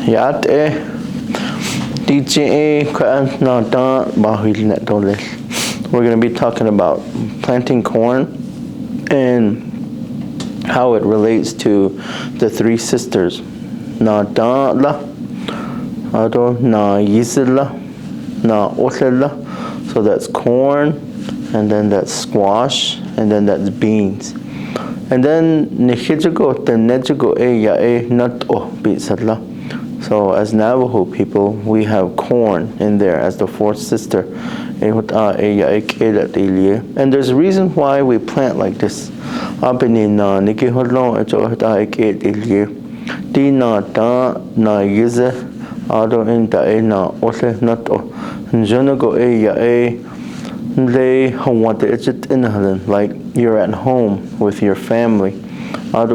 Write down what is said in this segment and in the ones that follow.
Yat DJ We're going to be talking about planting corn and how it relates to the three sisters. Na da la, ado na yizla, na otela. So that's corn, and then that's squash, and then that's beans. And then nihijago the nejago ya nut o bisala. So as Navajo people, we have corn in there as the fourth sister. And there's a reason why we plant like this. Like you're at home with your family. So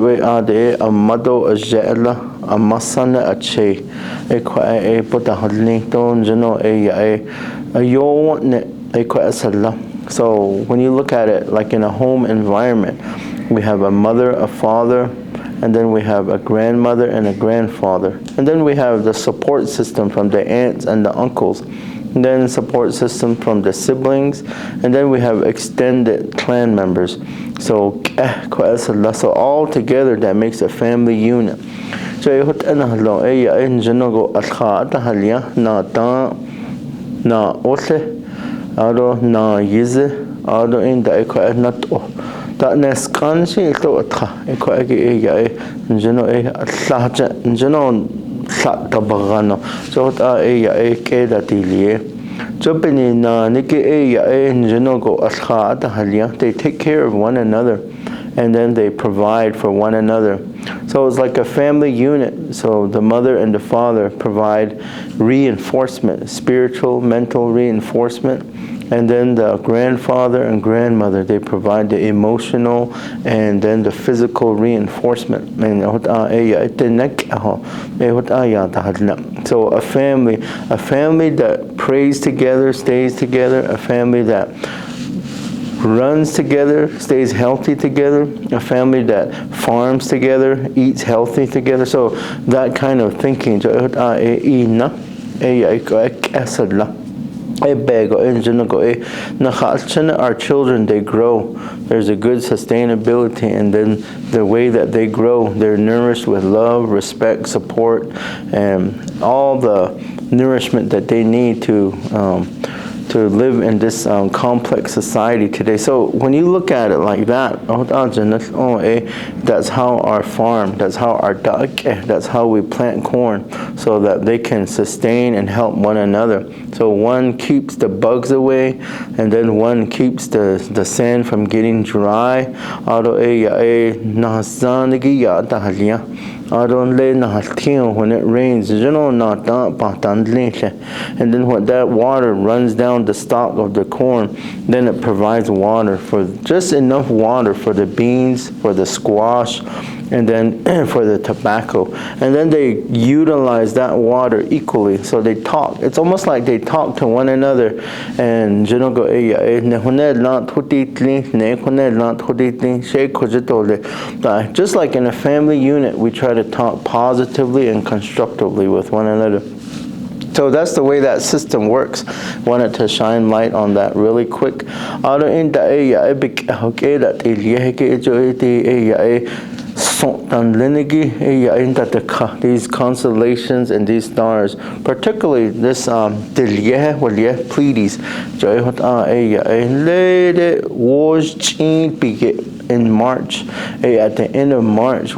when you look at it like in a home environment, we have a mother, a father, and then we have a grandmother and a grandfather. And then we have the support system from the aunts and the uncles. And then support system from the siblings. And then we have extended clan members. So all together that makes a family unit. Ado na yize ado in da eko nat o da nes kanshi to atha eko ege ya njeno tlaja njeno tla bagano so ta ya ke da dilyehee jopeni na nike ya njeno go atha da halia. They take care of one another and then they provide for one another. So it's like a family unit. So the mother and the father provide reinforcement, spiritual, mental reinforcement. And then the grandfather and grandmother, they provide the emotional and then the physical reinforcement. So a family that prays together, stays together, a family that runs together, stays healthy together, a family that farms together, eats healthy together. So that kind of thinking. Our children, they grow. There's a good sustainability, and then the way that they grow, they're nourished with love, respect, support, and all the nourishment that they need to live in this complex society today. So when you look at it like that, that's how our farm, that's how our that's how we plant corn, so that they can sustain and help one another. So one keeps the bugs away, and then one keeps the sand from getting dry. When it rains, and then when that water runs down the stalk of the corn, then it provides water, for just enough water for the beans, for the squash, and then for the tobacco. And then they utilize that water equally. So they talk. It's almost like they talk to one another. And just like in a family unit, we try to talk positively and constructively with one another. So that's the way that system works. Wanted to shine light on that really quick. These constellations and these stars, particularly this dilyehee Pleiades, in March, at the end of March,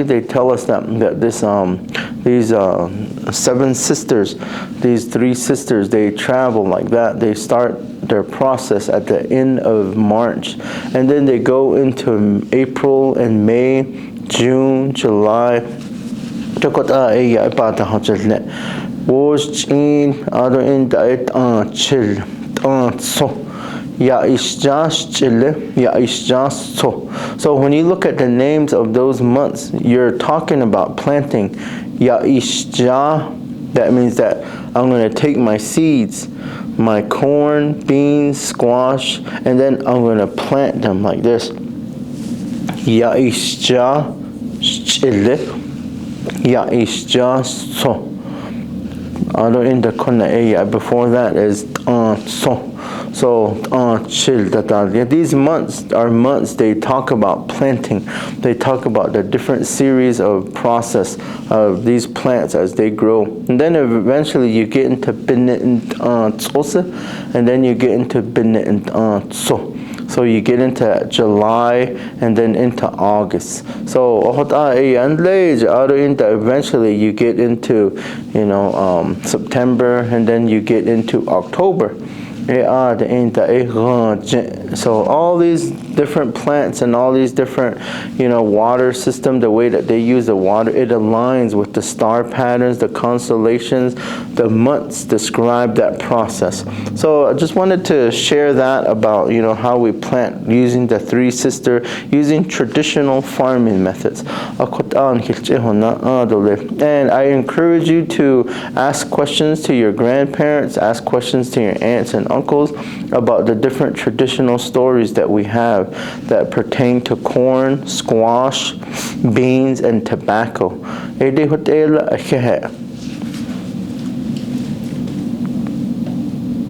they tell us that these seven sisters, these three sisters, they travel like that. They start their process at the end of March, and then they go into April and May, June, July. ya ishja shchile, ya ishja so. So when you look at the names of those months, you're talking about planting. Ya ishja, that means that I'm going to take my seeds, my corn, beans, squash, and then I'm going to plant them like this. Ya ishja shchile, ya ishja so. Before that is so. So chill. These months are months they talk about planting. They talk about the different series of process of these plants as they grow. And then eventually you get into binit and then you get into binit so. So you get into July and then into August. So eventually you get into, September and then you get into October. So all these different plants and all these different, water system, the way that they use the water, it aligns with the star patterns, the constellations, the months describe that process. So I just wanted to share that about, how we plant using the three sister, using traditional farming methods. And I encourage you to ask questions to your grandparents, ask questions to your aunts and uncles about the different traditional stories that we have that pertain to corn, squash, beans, and tobacco.